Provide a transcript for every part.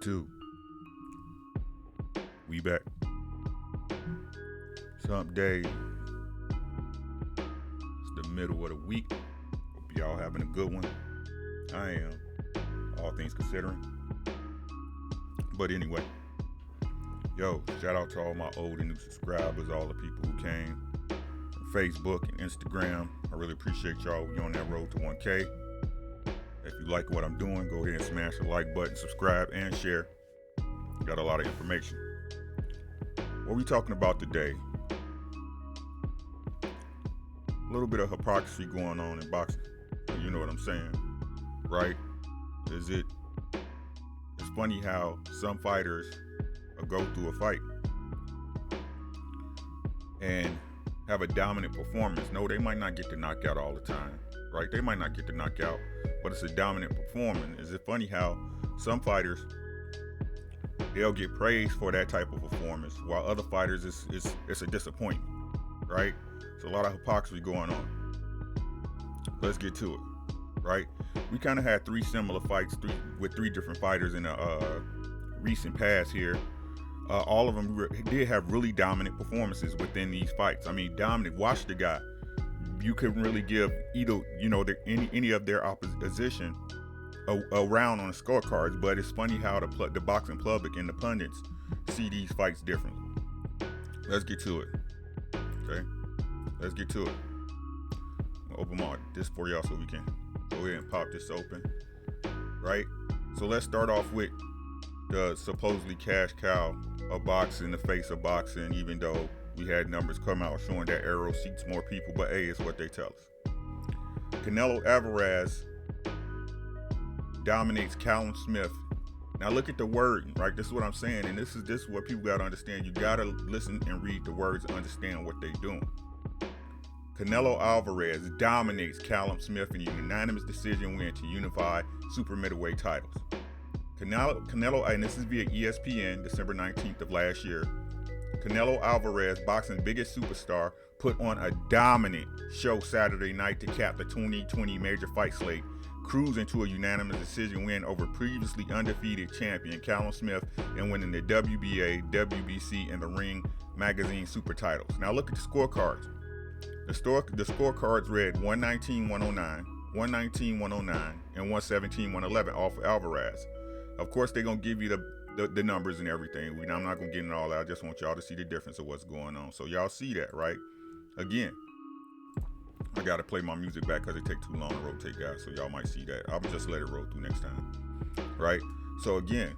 YouTube. We back. Hump day. It's the middle of the week. Hope y'all having a good one. I am, all things considering. But anyway, yo, shout out to all my old and new subscribers, all the people who came from Facebook and Instagram. I really appreciate y'all. We on that road to 1K. If you like what I'm doing, go ahead and smash the like button, subscribe, and share. Got a lot of information. What we talking about today? A little bit of hypocrisy going on in boxing. You know what I'm saying, right? It's funny how some fighters go through a fight and have a dominant performance. No, they might not get the knockout all the time, right? They might not get the knockout, but it's a dominant performance. Is it funny how some fighters, they'll get praised for that type of performance, while other fighters, it's a disappointment, right? It's a lot of hypocrisy going on. Let's get to it, right? We kind of had three similar fights with three different fighters in a recent past here. All of them did have really dominant performances within these fights. I mean, dominant. Watch the guy. You couldn't really give either, any of their opposition a round on the scorecards, but it's funny how the boxing public and the pundits see these fights differently. Let's get to it. Okay? Let's get to it. I'll open this for y'all so we can go ahead and pop this open. Right? So let's start off with the supposedly cash cow of boxing, the face of boxing, even though we had numbers come out showing that Arrow seats more people, but hey, it's what they tell us. Canelo Alvarez dominates Callum Smith. Now look at the wording, right? This is what I'm saying, and this is what people gotta understand. You gotta listen and read the words and understand what they're doing. Canelo Alvarez dominates Callum Smith in a unanimous decision win to unify super middleweight titles. Canelo, and this is via ESPN, December 19th of last year. Canelo Alvarez, boxing's biggest superstar, put on a dominant show Saturday night to cap the 2020 major fight slate, cruising to a unanimous decision win over previously undefeated champion Callum Smith and winning the WBA, WBC, and the Ring Magazine super titles. Now look at the scorecards. The scorecards read 119-109, 119-109, and 117-111 off of Alvarez. Of course, they're going to give you the numbers and everything. I'm not going to get it all out. I just want y'all to see the difference of what's going on. So y'all see that, right? Again, I got to play my music back because it takes too long to rotate, guys. So y'all might see that. I'll just let it roll through next time, right? So again,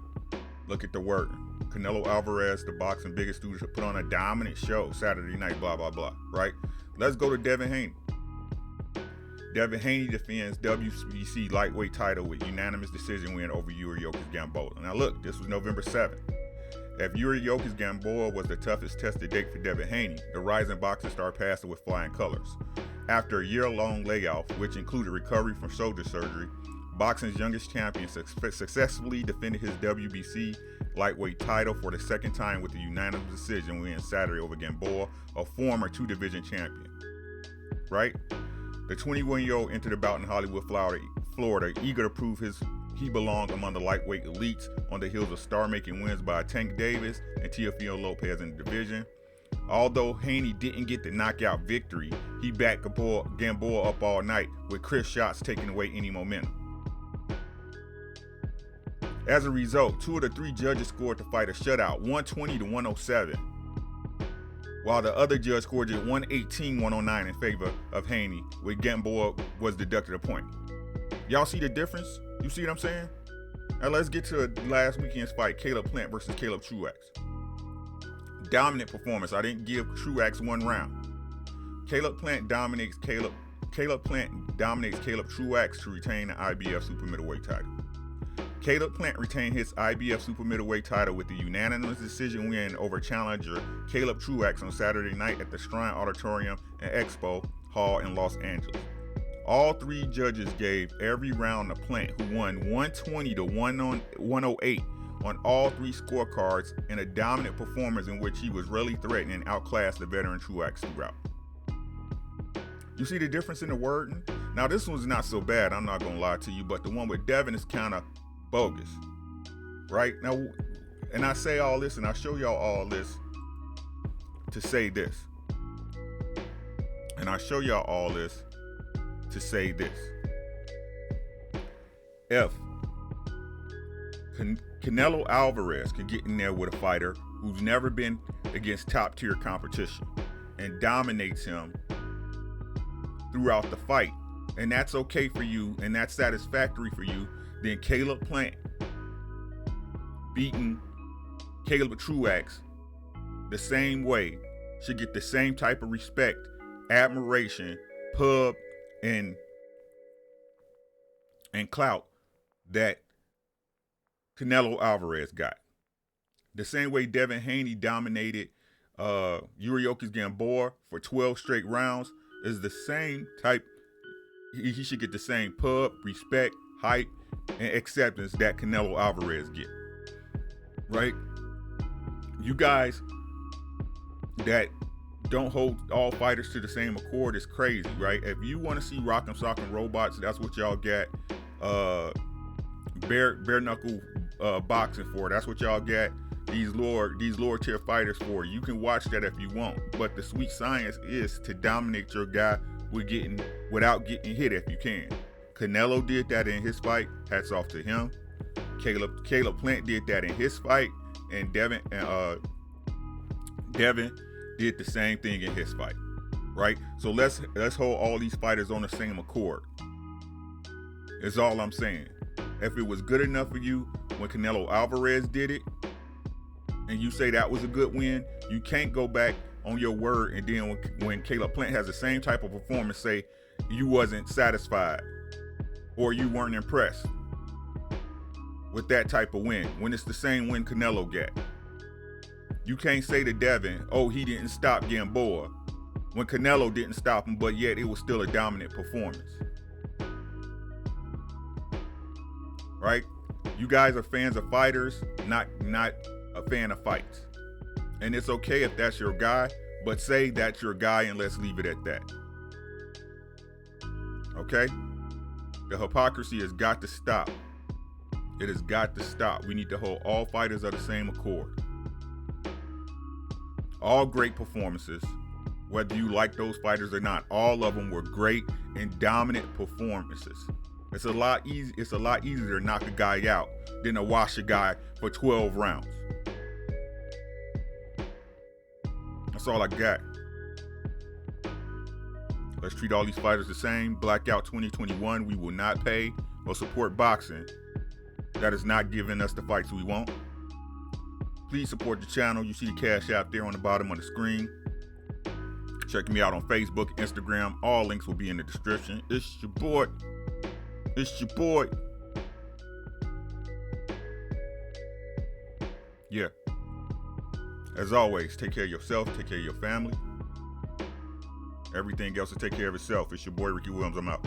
look at the word. Canelo Alvarez, the boxing biggest dude, put on a dominant show Saturday night, blah, blah, blah, right? Let's go to Devin Haney. Devin Haney defends WBC lightweight title with unanimous decision win over Yuriorkis Gamboa. Now look, this was November 7th. If Yuriorkis Gamboa was the toughest test to date for Devin Haney, the rising boxing star passed it with flying colors. After a year-long layoff, which included recovery from shoulder surgery, boxing's youngest champion successfully defended his WBC lightweight title for the second time with a unanimous decision win Saturday over Gamboa, a former two-division champion. Right? The 21-year-old entered the bout in Hollywood, Florida, eager to prove he belonged among the lightweight elites on the heels of star-making wins by Tank Davis and Teofimo Lopez in the division. Although Haney didn't get the knockout victory, he backed Gamboa up all night, with crisp shots taking away any momentum. As a result, two of the three judges scored the fight a shutout, 120-107. While the other judge scored just 118-109 in favor of Haney, with Gamboa was deducted a point. Y'all see the difference? You see what I'm saying? Now let's get to last weekend's fight, Caleb Plant versus Caleb Truax. Dominant performance. I didn't give Truax one round. Caleb Plant dominates Caleb Truax to retain the IBF super middleweight title. Caleb Plant retained his IBF super middleweight title with a unanimous decision win over challenger Caleb Truax on Saturday night at the Shrine Auditorium and Expo Hall in Los Angeles. All three judges gave every round to Plant, who won 120-108 on all three scorecards in a dominant performance in which he was rarely threatened and outclassed the veteran Truax throughout. You see the difference in the wording? Now this one's not so bad, I'm not gonna lie to you, but the one with Devin is kind of bogus. right? Now, and I say all this and I show y'all all this to say this. And I show y'all all this to say this. If Canelo Alvarez could get in there with a fighter who's never been against top tier competition and dominates him throughout the fight, and that's okay for you and that's satisfactory for you, then Caleb Plant beating Caleb Truax the same way should get the same type of respect, admiration, pub, and clout that Canelo Alvarez got. The same way Devin Haney dominated Yuriorkis Gamboa for 12 straight rounds is the same type. He should get the same pub, respect, hype, and acceptance that Canelo Alvarez get. Right? You guys that don't hold all fighters to the same accord is crazy, right? If you want to see Rock'em Sock'em Robots, that's what y'all got. Bare knuckle boxing for. That's what y'all got. These lower tier fighters for. You can watch that if you want, but the sweet science is to dominate your guy without getting hit if you can. Canelo did that in his fight. Hats off to him. Caleb Plant did that in his fight, and Devin did the same thing in his fight. Right? So let's hold all these fighters on the same accord. Is all I'm saying. If it was good enough for you when Canelo Alvarez did it, and you say that was a good win, you can't go back on your word and then when Caleb Plant has the same type of performance, say you wasn't satisfied or you weren't impressed with that type of win when it's the same win Canelo got. You can't say to Devin, oh, he didn't stop Gamboa when Canelo didn't stop him, but yet it was still a dominant performance. Right? You guys are fans of fighters, not a fan of fights. And it's okay if that's your guy, but say that's your guy and let's leave it at that. Okay? The hypocrisy has got to stop. It has got to stop. We need to hold all fighters of the same accord. All great performances, whether you like those fighters or not, all of them were great and dominant performances. It's a lot easier to knock a guy out than to wash a guy for 12 rounds. That's all I got. Let's treat all these fighters the same. Blackout 2021, we will not pay or support boxing that is not giving us the fights we want. Please support the channel. You see the Cashapp there on the bottom of the screen. Check me out on Facebook, Instagram. All links will be in the description. It's your boy. Yeah. As always, take care of yourself, take care of your family. Everything else will take care of itself. It's your boy, Ricky Williams. I'm out.